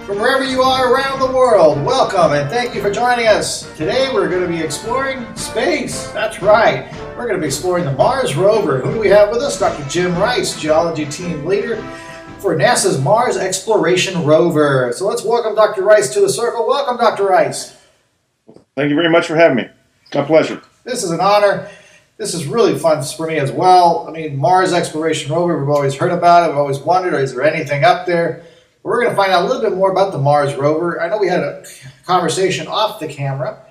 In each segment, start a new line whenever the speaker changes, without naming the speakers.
From wherever you are around the world, welcome and thank you for joining us. Today we're going to be exploring space. That's right. We're going to be exploring the Mars rover. Who do we have with us? Dr. Jim Rice, Geology Team Leader for NASA's Mars Exploration Rover. So let's welcome Dr. Rice to the circle. Welcome, Dr. Rice.
Thank you very much for having me. It's my pleasure.
This is an honor. This is really fun for me as well. I mean, Mars Exploration Rover, we've always heard about it. We've always wondered, is there anything up there? We're going to find out a little bit more about the Mars rover. I know we had a conversation off the camera,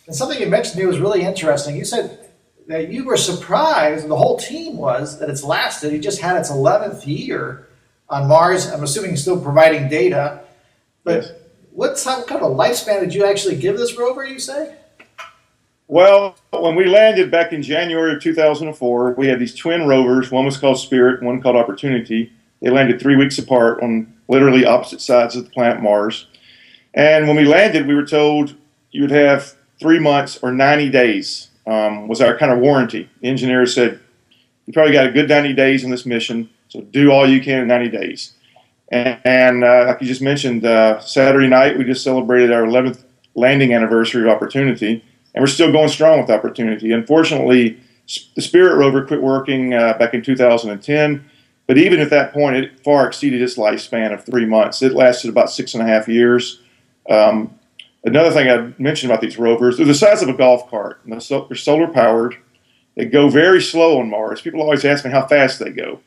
and something you mentioned to me was really interesting. You said that you were surprised, and the whole team was, that it's lasted. It just had its 11th year on Mars. I'm assuming it's still providing data. But
Yes.
what kind of a lifespan did you actually give this rover, you say?
Well, when we landed back in January of 2004, we had these twin rovers. One was called Spirit, one called Opportunity. They landed 3 weeks apart on literally opposite sides of the planet Mars. And when we landed, we were told you would have 3 months or 90 days was our kind of warranty. The engineers said, you probably got a good 90 days on this mission, so do all you can in 90 days. And like you just mentioned, Saturday night, we just celebrated our 11th landing anniversary of Opportunity, and we're still going strong with Opportunity. Unfortunately, the Spirit rover quit working back in 2010. But even at that point, it far exceeded its lifespan of 3 months. It lasted about 6.5 years. Another thing I mentioned about these rovers, they're the size of a golf cart. They're solar powered. They go very slow on Mars. People always ask me how fast they go.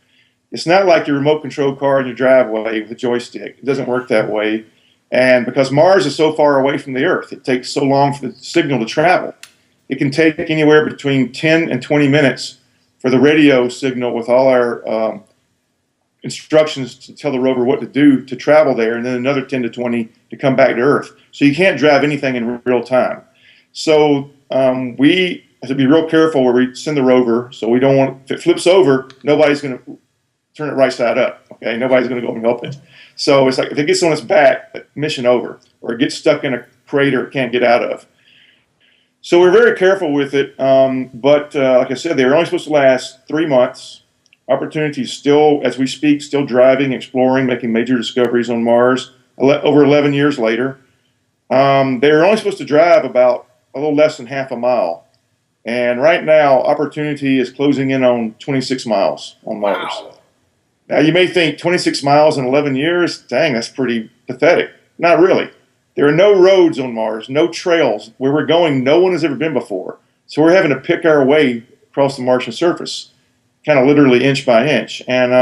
It's not like your remote control car in your driveway with a joystick. It doesn't work that way. And because Mars is so far away from the Earth, it takes so long for the signal to travel. It can take anywhere between 10 and 20 minutes for the radio signal with all our instructions to tell the rover what to do to travel there, and then another 10 to 20 to come back to Earth. So you can't drive anything in real time. So we have to be real careful where we send the rover. So we don't want, if it flips over, nobody's going to turn it right side up. Okay, nobody's going to go and help it. So it's like if it gets on its back, mission over, or it gets stuck in a crater it can't get out of. So we're very careful with it. But like I said, they were only supposed to last 3 months. Opportunity is still, as we speak, still driving, exploring, making major discoveries on Mars over 11 years later. They were only supposed to drive about a little less than half a mile. And right now, Opportunity is closing in on 26 miles on Mars.
Wow.
Now, you may think 26 miles in 11 years, dang, that's pretty pathetic. Not really. There are no roads on Mars, no trails. Where we're going, no one has ever been before. So we're having to pick our way across the Martian surface, kind of literally inch by inch. And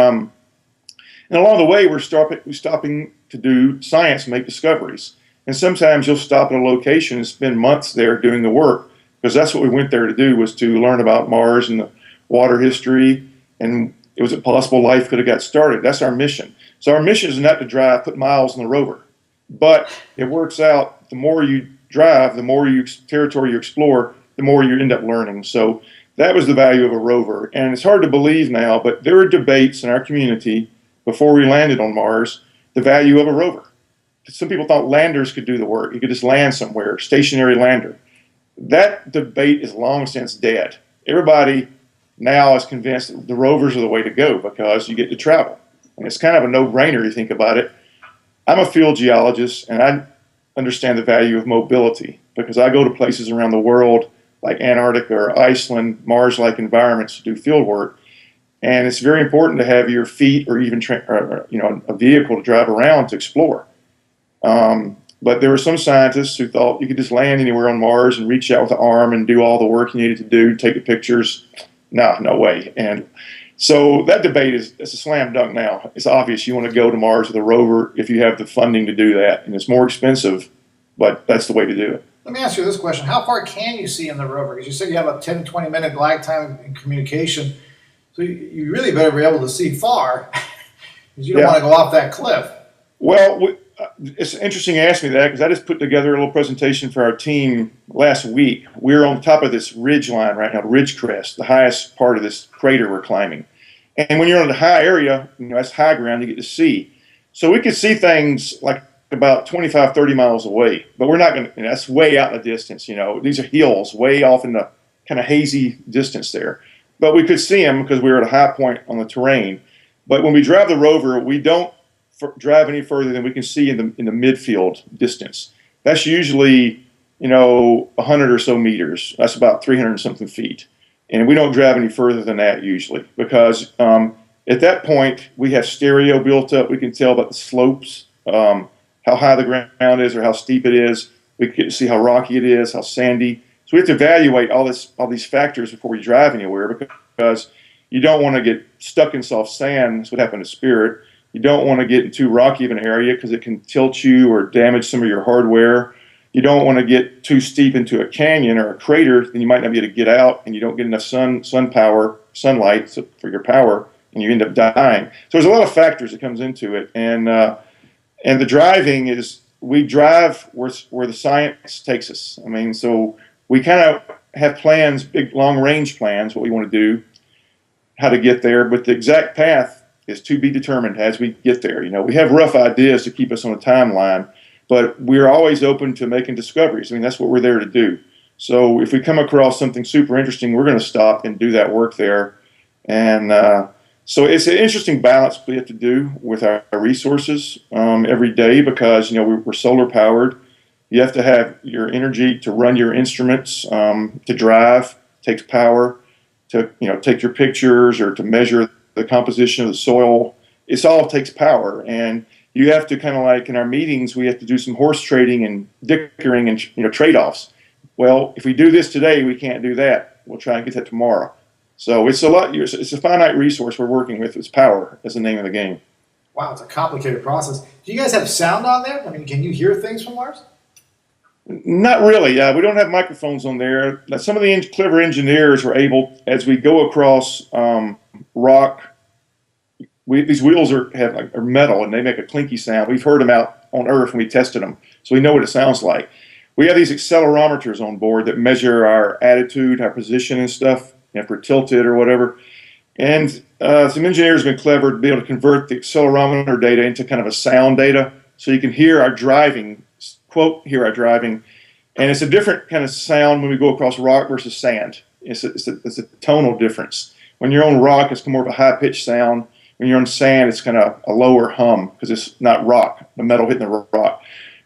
along the way, we're stopping to do science, make discoveries. And sometimes you'll stop at a location and spend months there doing the work, because that's what we went there to do, was to learn about Mars and the water history, and was it possible life could have got started. That's our mission. So our mission is not to put miles on the rover, but it works out, the more you drive, the more territory you explore, the more you end up learning. So that was the value of a rover. And it's hard to believe now, but there were debates in our community before we landed on Mars, the value of a rover. Some people thought landers could do the work. You could just land somewhere, stationary lander. That debate is long since dead. Everybody now is convinced that the rovers are the way to go because you get to travel. And it's kind of a no-brainer, you think about it. I'm a field geologist, and I understand the value of mobility because I go to places around the world like Antarctica or Iceland, Mars-like environments to do field work. And it's very important to have your feet or even a vehicle to drive around to explore. But there were some scientists who thought you could just land anywhere on Mars and reach out with the arm and do all the work you needed to do, take the pictures. No way. And so that debate it's a slam dunk now. It's obvious you want to go to Mars with a rover if you have the funding to do that. And it's more expensive, but that's the way to do it.
Let me ask you this question. How far can you see in the rover? Because you said you have a 10 to 20 minute lag time in communication. So you really better be able to see far because you don't want to go off that cliff.
Well, it's interesting you asked me that because I just put together a little presentation for our team last week. We're on top of this ridge line right now, ridge crest, the highest part of this crater we're climbing. And when you're on the high area, that's high ground, you get to see. So we could see things like about 25, 30 miles away, but we're not going to, that's way out in the distance, These are hills way off in the kind of hazy distance there. But we could see them because we were at a high point on the terrain. But when we drive the rover, we don't drive any further than we can see in the midfield distance. That's usually 100 or so meters. That's about 300 and something feet, and we don't drive any further than that usually because at that point we have stereo built up. We can tell about the slopes, how high the ground is or how steep it is. We can see how rocky it is, how sandy. So we have to evaluate all these factors before we drive anywhere because you don't want to get stuck in soft sand. That's what happened to Spirit. You don't want to get in too rocky of an area because it can tilt you or damage some of your hardware. You don't want to get too steep into a canyon or a crater, then you might not be able to get out, and you don't get enough sunlight for your power, and you end up dying. So there's a lot of factors that comes into it, and the driving is we drive where the science takes us. I mean, so we kind of have plans, big long range plans, what we want to do, how to get there, but the exact path is to be determined as we get there. We have rough ideas to keep us on a timeline, but we're always open to making discoveries. I mean, that's what we're there to do. So if we come across something super interesting, we're going to stop and do that work there. And so it's an interesting balance we have to do with our resources every day because, we're solar powered. You have to have your energy to run your instruments, to drive, takes power, to, take your pictures or to measure the composition of the soil. It all takes power. And you have to kind of like in our meetings, we have to do some horse trading and dickering and trade-offs. Well, if we do this today, we can't do that. We'll try and get that tomorrow. So it's a finite resource we're working with. It's power. That's the name of the game.
Wow, it's a complicated process. Do you guys have sound on there? I mean, can you hear things from Mars?
Not really. We don't have microphones on there. Now, some of the clever engineers are able, as we go across rock. These wheels are metal and they make a clinky sound. We've heard them out on Earth when we tested them, so we know what it sounds like. We have these accelerometers on board that measure our attitude, our position and stuff, if we're tilted or whatever. And some engineers have been clever to be able to convert the accelerometer data into kind of a sound data, so you can hear our driving, hear our driving. And it's a different kind of sound when we go across rock versus sand. It's a tonal difference. When you're on rock, it's more of a high-pitched sound. When you're on sand, it's kind of a lower hum because it's not rock, the metal hitting the rock.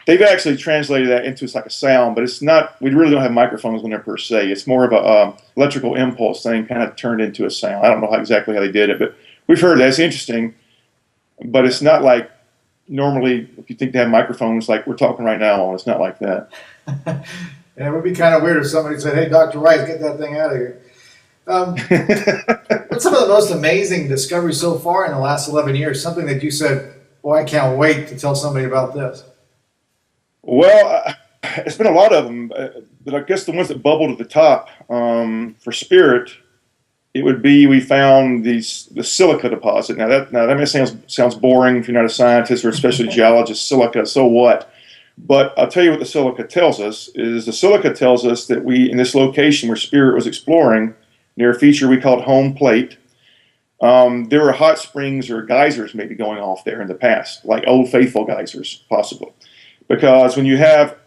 They've actually translated that into like a sound, but it's not. We really don't have microphones on there per se. It's more of a electrical impulse thing, kind of turned into a sound. I don't know exactly how they did it, but we've heard that. It's interesting, but it's not like normally if you think they have microphones like we're talking right now on. It's not like that.
Yeah, it would be kind of weird if somebody said, "Hey, Dr. Rice, get that thing out of here." What's some of the most amazing discoveries so far in the last 11 years? Something that you said, boy, I can't wait to tell somebody about this.
Well, it's been a lot of them, but I guess the ones that bubble to the top for Spirit, it would be we found the silica deposit. Now that may sounds boring if you're not a scientist or especially a geologist. Silica, so what? But I'll tell you what the silica tells us is the silica tells us that we in this location where Spirit was exploring, near a feature we called home plate, there were hot springs or geysers maybe going off there in the past, like Old Faithful geysers, possibly. Because when you have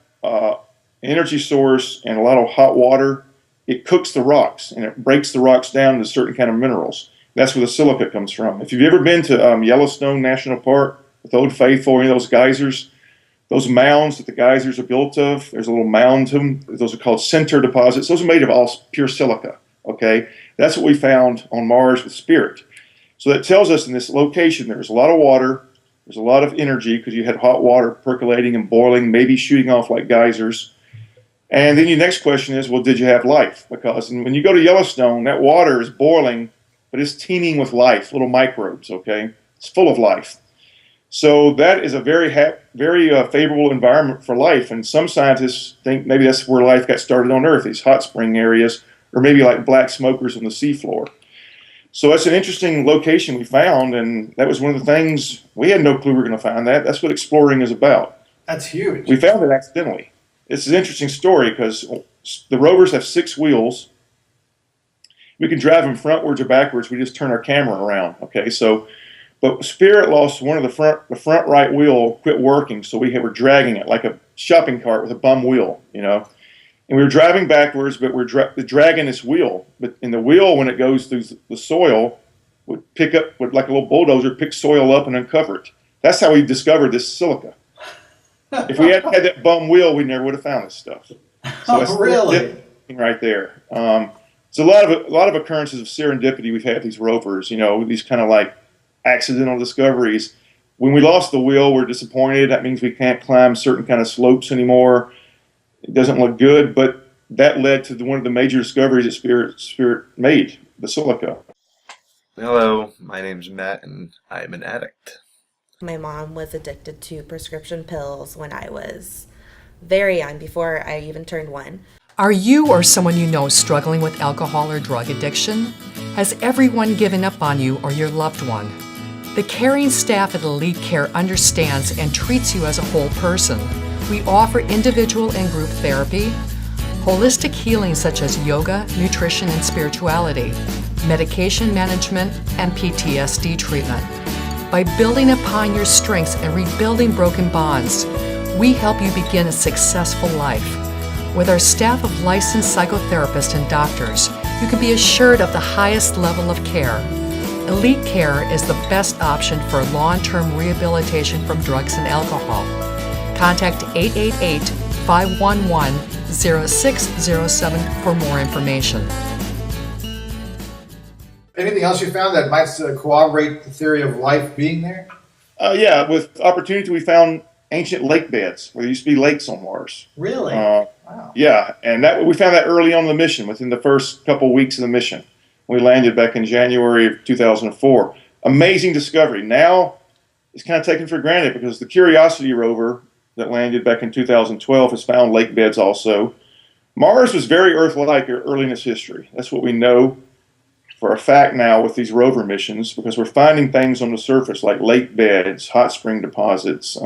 energy source and a lot of hot water, it cooks the rocks and it breaks the rocks down to certain kind of minerals. That's where the silica comes from. If you've ever been to Yellowstone National Park with Old Faithful, any of those geysers, those mounds that the geysers are built of, there's a little mound to them. Those are called center deposits. Those are made of all pure silica. Okay, that's what we found on Mars with Spirit. So that tells us in this location there's a lot of water, there's a lot of energy because you had hot water percolating and boiling, maybe shooting off like geysers. And then your next question is, well, did you have life? Because when you go to Yellowstone, that water is boiling, but it's teeming with life, little microbes. Okay, it's full of life. So that is a very favorable environment for life. And some scientists think maybe that's where life got started on Earth, these hot spring areas, or maybe like black smokers on the seafloor. So that's an interesting location we found, and that was one of the things, we had no clue we were going to find that. That's what exploring is about.
That's huge.
We found it accidentally. It's an interesting story because the rovers have 6 wheels. We can drive them frontwards or backwards. We just turn our camera around. Okay, so, but Spirit lost one of the front right wheel quit working, so we were dragging it like a shopping cart with a bum wheel, And we were driving backwards, but we're dragging this wheel. But in the wheel, when it goes through the soil, would pick up, like a little bulldozer, pick soil up and uncover it. That's how we discovered this silica. If we hadn't had that bum wheel, we never would have found this stuff. So
Oh, really?
Right there. It's a lot of occurrences of serendipity. We've had these rovers, these kind of like accidental discoveries. When we lost the wheel, we're disappointed. That means we can't climb certain kind of slopes anymore. It doesn't look good, but that led to one of the major discoveries that Spirit made, the silica.
Hello, my name's Matt, and I'm an addict.
My mom was addicted to prescription pills when I was very young, before I even turned 1.
Are you or someone you know struggling with alcohol or drug addiction? Has everyone given up on you or your loved one? The caring staff at Elite Care understands and treats you as a whole person. We offer individual and group therapy, holistic healing such as yoga, nutrition, and spirituality, medication management, and PTSD treatment. By building upon your strengths and rebuilding broken bonds, we help you begin a successful life. With our staff of licensed psychotherapists and doctors, you can be assured of the highest level of care. Elite Care is the best option for long-term rehabilitation from drugs and alcohol. Contact 888-511-0607 for more information.
Anything else you found that might corroborate the theory of life being there?
Yeah, with Opportunity, we found ancient lake beds where there used to be lakes on Mars.
Really? Wow.
Yeah, and we found that early on in the mission, within the first couple of weeks of the mission. We landed back in January of 2004. Amazing discovery. Now it's kind of taken for granted because the Curiosity rover that landed back in 2012 has found lake beds also. Mars was very Earth-like early in its history. That's what we know for a fact now with these rover missions, because we're finding things on the surface like lake beds, hot spring deposits,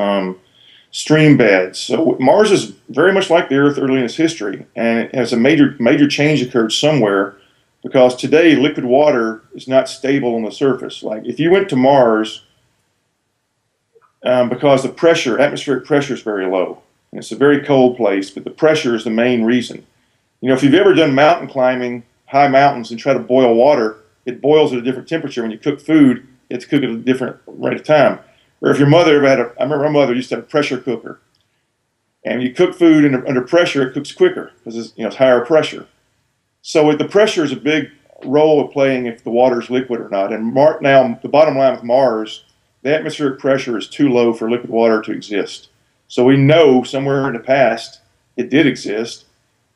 stream beds. So Mars is very much like the Earth early in its history, and it has a major change occurred somewhere, because today liquid water is not stable on the surface. Like if you went to Mars, because the pressure, atmospheric pressure is very low, and it's a very cold place, but the pressure is the main reason. If you've ever done mountain climbing, high mountains, and try to boil water, it boils at a different temperature. When you cook food, you have to cook it at a different rate of time. Or if your mother ever had I remember my mother used to have a pressure cooker, and you cook food under pressure, it cooks quicker because it's higher pressure. So the pressure is a big role of playing if the water is liquid or not. And now the bottom line with Mars, the atmospheric pressure is too low for liquid water to exist. So we know somewhere in the past it did exist,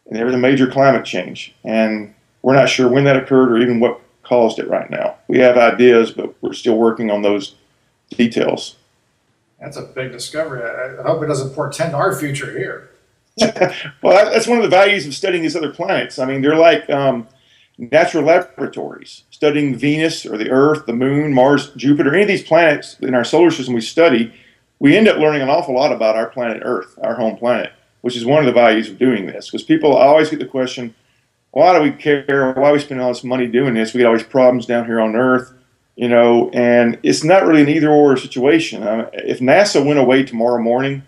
and there was a major climate change. And we're not sure when that occurred or even what caused it right now. We have ideas, but we're still working on those details.
That's a big discovery. I hope it doesn't portend our future here.
Well, that's one of the values of studying these other planets. I mean, they're like natural laboratories. Studying Venus or the Earth, the Moon, Mars, Jupiter, any of these planets in our solar system we study, we end up learning an awful lot about our planet Earth, our home planet, which is one of the values of doing this. Because people always get the question, why do we care? Why are we spending all this money doing this? We get all these problems down here on Earth, and it's not really an either-or situation. If NASA went away tomorrow morning,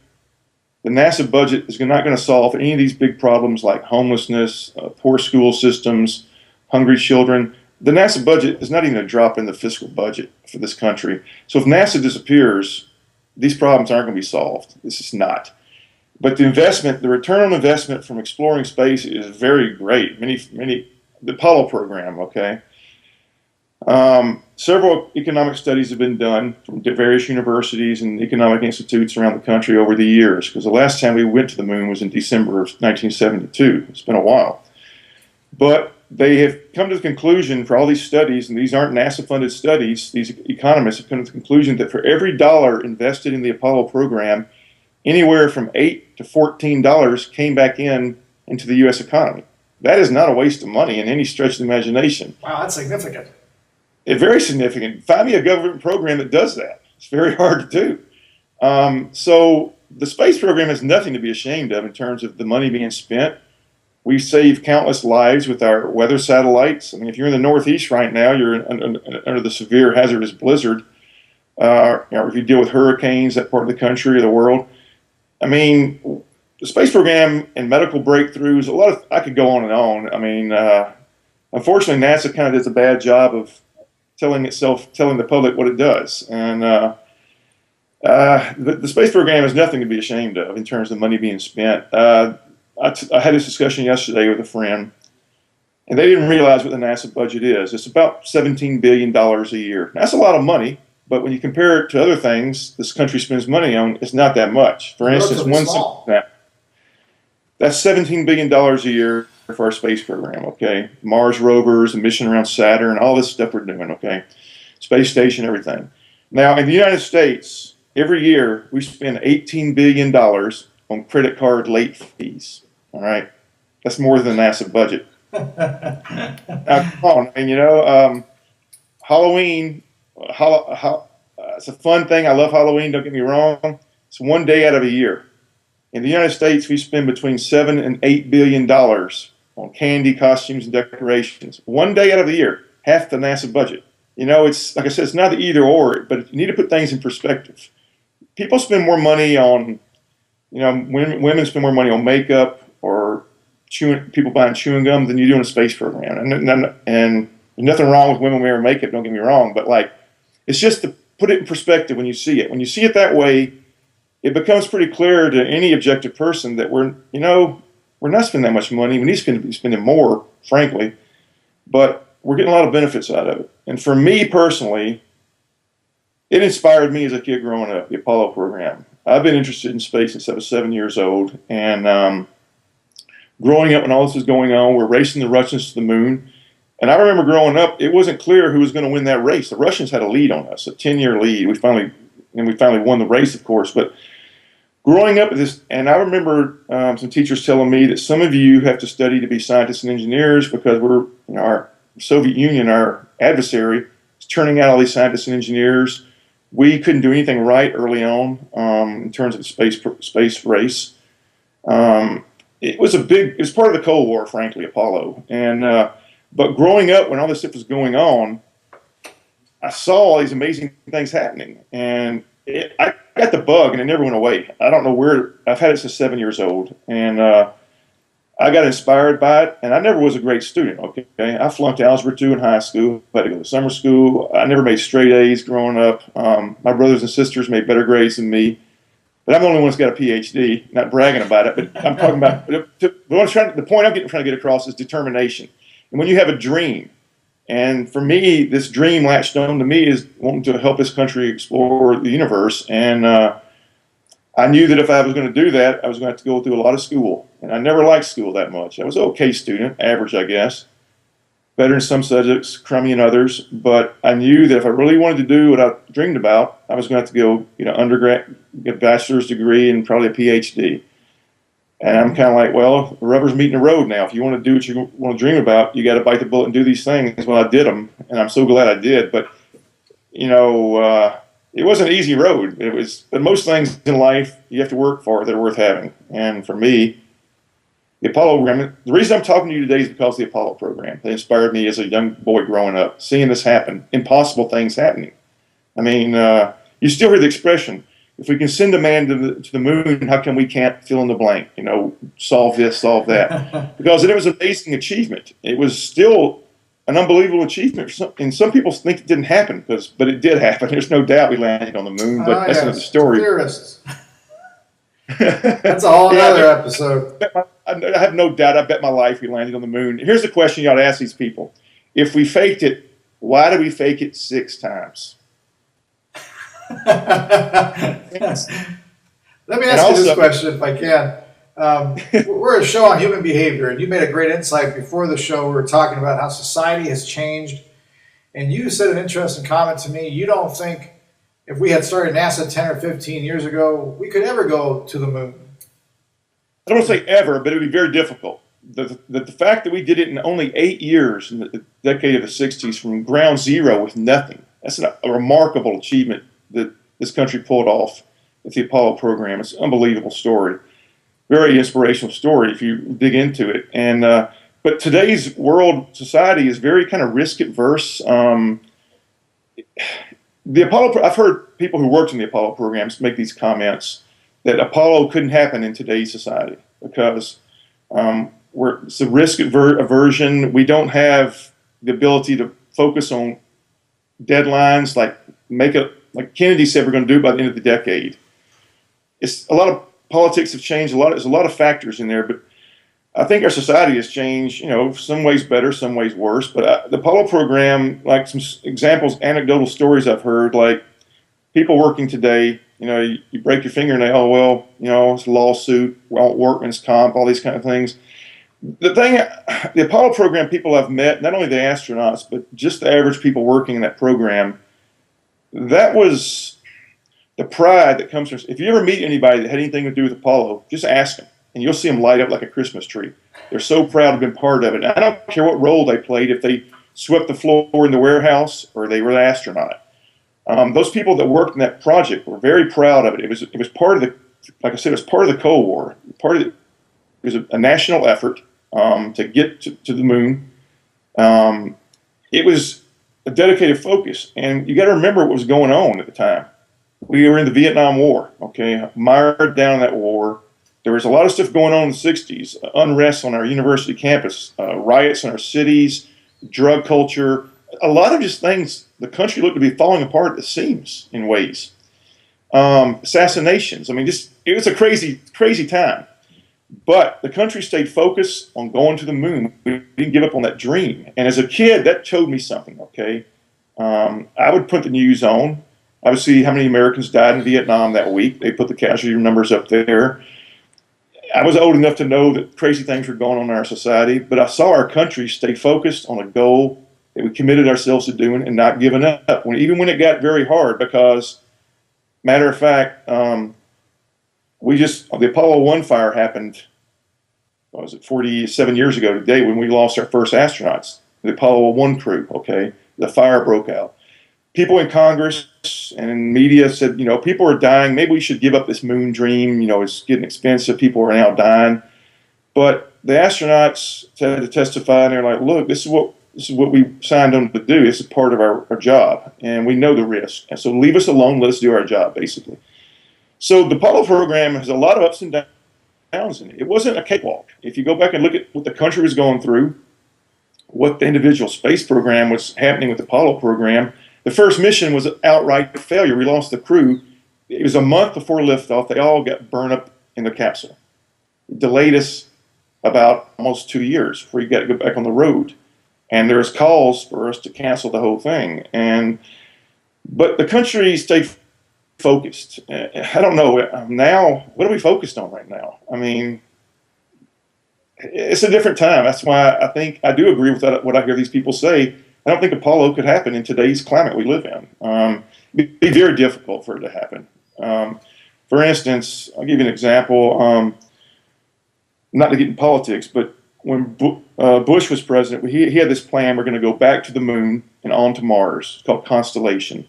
the NASA budget is not going to solve any of these big problems like homelessness, poor school systems, hungry children. The NASA budget is not even a drop in the fiscal budget for this country. So if NASA disappears, these problems aren't going to be solved. This is not. But the return on investment from exploring space is very great. The Apollo program, okay? Several economic studies have been done from various universities and economic institutes around the country over the years, because the last time we went to the moon was in December of 1972. It's been a while. But they have come to the conclusion for all these studies, and these aren't NASA-funded studies, these economists have come to the conclusion that for every dollar invested in the Apollo program, anywhere from $8 to $14 came back into the U.S. economy. That is not a waste of money in any stretch of the imagination.
Wow, that's significant.
It's very significant. Find me a government program that does that. It's very hard to do. So the space program has nothing to be ashamed of in terms of the money being spent. We've saved countless lives with our weather satellites. I mean, if you're in the Northeast right now, you're under the severe hazardous blizzard. If you deal with hurricanes, that part of the country or the world. I mean, the space program and medical breakthroughs, I could go on and on. I mean, unfortunately, NASA kind of does a bad job of telling the public what it does. And The space program is nothing to be ashamed of in terms of money being spent. I had this discussion yesterday with a friend, and they didn't realize what the NASA budget is. It's about $17 billion a year. That's a lot of money, but when you compare it to other things this country spends money on, it's not that much. For instance, that's $17 billion a year for our space program, okay? Mars rovers, a mission around Saturn, all this stuff we're doing, okay? Space station, everything. Now, in the United States, every year we spend $18 billion on credit card late fees, all right? That's more than the NASA budget. Now, come on, and Halloween, it's a fun thing. I love Halloween, don't get me wrong. It's one day out of a year. In the United States, we spend between $7 and $8 billion on candy, costumes, and decorations. One day out of the year, half the NASA budget. It's like I said, it's not the either or, but you need to put things in perspective. People spend more money on, women spend more money on makeup or people buying chewing gum than you do in a space program. And there's nothing wrong with women wearing makeup, don't get me wrong, but it's just to put it in perspective when you see it. When you see it that way, it becomes pretty clear to any objective person that we're not spending that much money. We need to be spending more, frankly, but we're getting a lot of benefits out of it. And for me personally, it inspired me as a kid growing up, the Apollo program. I've been interested in space since I was 7 years old, and growing up when all this was going on, we're racing the Russians to the moon. And I remember growing up, it wasn't clear who was going to win that race. The Russians had a lead on us, a 10-year lead. We finally won the race, of course. But growing up with this, and I remember some teachers telling me that some of you have to study to be scientists and engineers because our Soviet Union, our adversary, is turning out all these scientists and engineers. We couldn't do anything right early on in terms of the space race. It was part of the Cold War, frankly, Apollo. And but growing up when all this stuff was going on, I saw all these amazing things happening, and I got the bug, and it never went away. I don't know where. I've had it since 7 years old, and I got inspired by it. And I never was a great student. Okay, I flunked Algebra 2 in high school. I had to go to summer school. I never made straight A's growing up. My brothers and sisters made better grades than me, but I'm the only one that's got a PhD. Not bragging about it, but I'm talking about. The point I'm trying to get across is determination. And when you have a dream. And for me, this dream latched on to me is wanting to help this country explore the universe. And I knew that if I was going to do that, I was going to have to go through a lot of school. And I never liked school that much. I was an okay student, average, I guess. Better in some subjects, crummy in others. But I knew that if I really wanted to do what I dreamed about, I was going to have to go, undergrad, get a bachelor's degree and probably a PhD. And I'm kind of like, well, the rubber's meeting the road now. If you want to do what you want to dream about, you got to bite the bullet and do these things. Well, I did them, and I'm so glad I did. But, it wasn't an easy road. But most things in life you have to work for that are worth having. And for me, the Apollo program, the reason I'm talking to you today is because of the Apollo program. It inspired me as a young boy growing up, seeing this happen, impossible things happening. I mean, you still hear the expression, if we can send a man to the moon, how come we can't fill in the blank? Solve this, solve that. Because it was an amazing achievement. It was still an unbelievable achievement. And some people think it didn't happen, but it did happen. There's no doubt we landed on the moon, but that's another story.
Theorists. That's a whole other episode.
I have no doubt. I bet my life we landed on the moon. Here's the question you ought to ask these people. If we faked it, why did we fake it 6 times?
Let me ask you this question if I can. We're a show on human behavior, and you made a great insight before the show. We were talking about how society has changed, and you said an interesting comment to me. You don't think if we had started NASA 10 or 15 years ago, we could ever go to the moon.
I don't want to say ever, but it would be very difficult. The fact that we did it in only 8 years in the decade of the 60s from ground zero with nothing, that's a remarkable achievement that this country pulled off with the Apollo program. It's an unbelievable story. Very inspirational story if you dig into it. And but today's world society is very kind of risk adverse. The Apollo, I've heard people who worked in the Apollo programs make these comments that Apollo couldn't happen in today's society because it's a risk aversion. We don't have the ability to focus on deadlines, like make like Kennedy said, we're going to do it by the end of the decade. It's a lot of politics have changed. There's a lot of factors in there, but I think our society has changed, some ways better, some ways worse. But the Apollo program, like some examples, anecdotal stories I've heard, like people working today, you break your fingernail, oh, well, it's a lawsuit, workman's comp, all these kind of things. The Apollo program, people I've met, not only the astronauts, but just the average people working in that program, that was the pride that comes from, if you ever meet anybody that had anything to do with Apollo, just ask them, and you'll see them light up like a Christmas tree. They're so proud to have been part of it. And I don't care what role they played, if they swept the floor in the warehouse or they were the astronaut. Those people that worked in that project were very proud of it. It was part of the, like I said, it was part of the Cold War. It was a national effort to get to the moon. It was a dedicated focus, and you got to remember what was going on at the time. We were in the Vietnam War, okay, mired down in that war. There was a lot of stuff going on in the 60s, unrest on our university campus, riots in our cities, drug culture, a lot of just things. The country looked to be falling apart at the seams in ways. Assassinations. I mean, it was a crazy, crazy time. But the country stayed focused on going to the moon. We didn't give up on that dream. And as a kid, that showed me something, okay? I would put the news on. I would see how many Americans died in Vietnam that week. They put the casualty numbers up there. I was old enough to know that crazy things were going on in our society, but I saw our country stay focused on a goal that we committed ourselves to doing and not giving up, even when it got very hard, because, matter of fact, the Apollo 1 fire happened, what was it, 47 years ago today, when we lost our first astronauts, the Apollo 1 crew, okay? The fire broke out. People in Congress and in media said, people are dying. Maybe we should give up this moon dream. It's getting expensive. People are now dying. But the astronauts had to testify, and they're like, look, this is what we signed on to do. This is part of our job, and we know the risk. And so leave us alone. Let us do our job, basically. So the Apollo program has a lot of ups and downs in it. It wasn't a cakewalk. If you go back and look at what the country was going through, what the individual space program was happening with the Apollo program, the first mission was an outright failure. We lost the crew. It was a month before liftoff. They all got burned up in the capsule. It delayed us about almost 2 years before you got to go back on the road. And there was calls for us to cancel the whole thing. But the country stayed focused. I don't know. Now, what are we focused on right now? I mean, it's a different time. That's why I do agree with what I hear these people say. I don't think Apollo could happen in today's climate we live in. It'd be very difficult for it to happen. For instance, I'll give you an example. Not to get in politics, but when Bush was president, he had this plan. We're going to go back to the moon and on to Mars. It's called Constellation.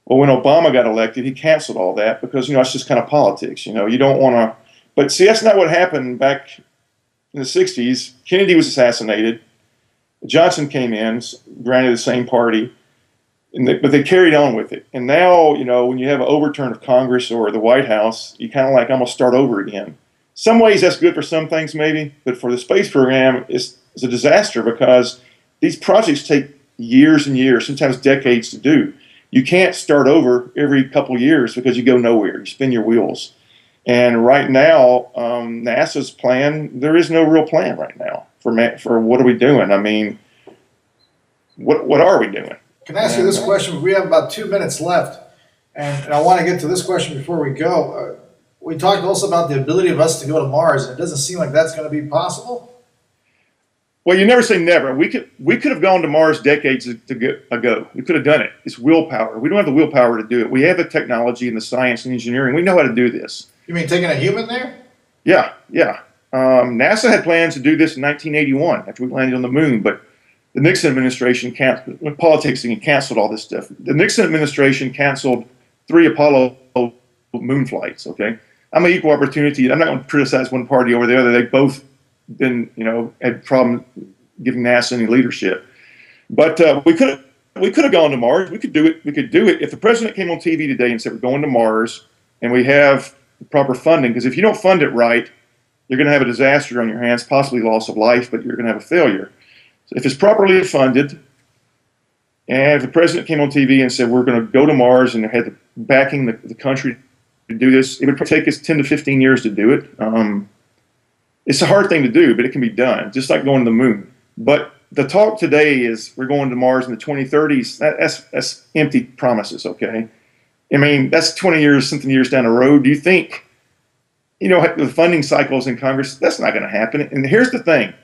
Well, when Obama got elected, he canceled all that because, it's just kind of politics. You don't want to. But see, that's not what happened back in the 60s. Kennedy was assassinated. Johnson came in, granted the same party, but they carried on with it. And now, when you have an overturn of Congress or the White House, you kind of like almost start over again. Some ways that's good for some things maybe, but for the space program, it's a disaster because these projects take years and years, sometimes decades to do. You can't start over every couple of years because you go nowhere. You spin your wheels. And right now, NASA's plan, there is no real plan right now for what are we doing. I mean, what are we doing?
Can I ask you this question? We have about 2 minutes left, and I want to get to this question before we go. We talked also about the ability of us to go to Mars, and it doesn't seem like that's going to be possible.
Well, you never say never. We could have gone to Mars decades ago. We could have done it. It's willpower. We don't have the willpower to do it. We have the technology and the science and engineering. We know how to do this.
You mean taking a human there?
Yeah. NASA had plans to do this in 1981 after we landed on the moon, but the Nixon administration canceled all this stuff. The Nixon administration canceled 3 Apollo moon flights, okay? I'm an equal opportunity. I'm not going to criticize one party over the other. They've both been, had problem giving NASA any leadership. But we could have gone to Mars. We could do it. We could do it if the president came on TV today and said, we're going to Mars and we have the proper funding. Because if you don't fund it right, you're going to have a disaster on your hands, possibly loss of life, but you're going to have a failure. So if it's properly funded And if the president came on TV and said, we're going to go to Mars and had the backing the country to do this, it would take us 10 to 15 years to do it. It's a hard thing to do, but it can be done, just like going to the moon. But the talk today is we're going to Mars in the 2030s. That's empty promises, okay? I mean, that's 20 years, something years down the road. Do you think, the funding cycles in Congress, that's not going to happen. And here's the thing.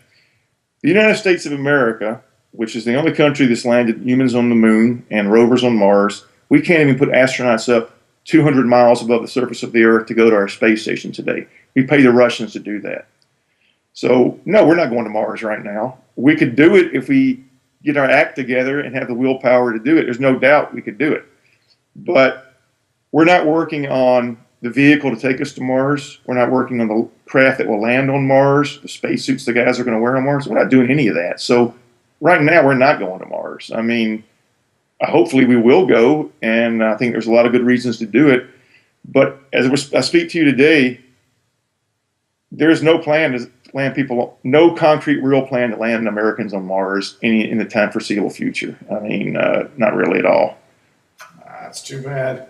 The United States of America, which is the only country that's landed humans on the moon and rovers on Mars, we can't even put astronauts up 200 miles above the surface of the Earth to go to our space station today. We pay the Russians to do that. So, no, we're not going to Mars right now. We could do it if we get our act together and have the willpower to do it. There's no doubt we could do it. But we're not working on the vehicle to take us to Mars. We're not working on the craft that will land on Mars, the spacesuits the guys are going to wear on Mars. We're not doing any of that. So right now, we're not going to Mars. I mean, hopefully we will go, and I think there's a lot of good reasons to do it. But as I speak to you today, there is no plan to land people, no concrete real plan to land Americans on Mars in the time foreseeable future. I mean, not really at all.
That's too bad.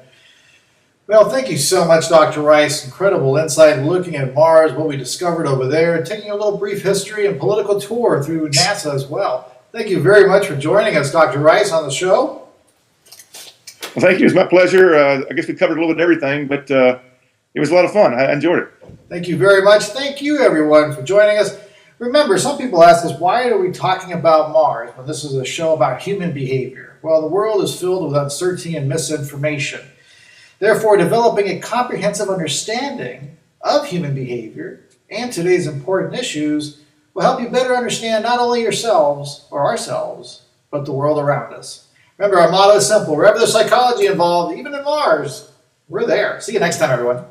Well, thank you so much, Dr. Rice. Incredible insight looking at Mars, what we discovered over there, taking a little brief history and political tour through NASA as well. Thank you very much for joining us, Dr. Rice, on the show.
Well, thank you. It's my pleasure. I guess we covered a little bit of everything, but it was a lot of fun. I enjoyed it.
Thank you very much. Thank you, everyone, for joining us. Remember, some people ask us, why are we talking about Mars when this is a show about human behavior? Well, the world is filled with uncertainty and misinformation. Therefore, developing a comprehensive understanding of human behavior and today's important issues will help you better understand not only yourselves or ourselves, but the world around us. Remember, our motto is simple. Wherever there's psychology involved, even in Mars, we're there. See you next time, everyone.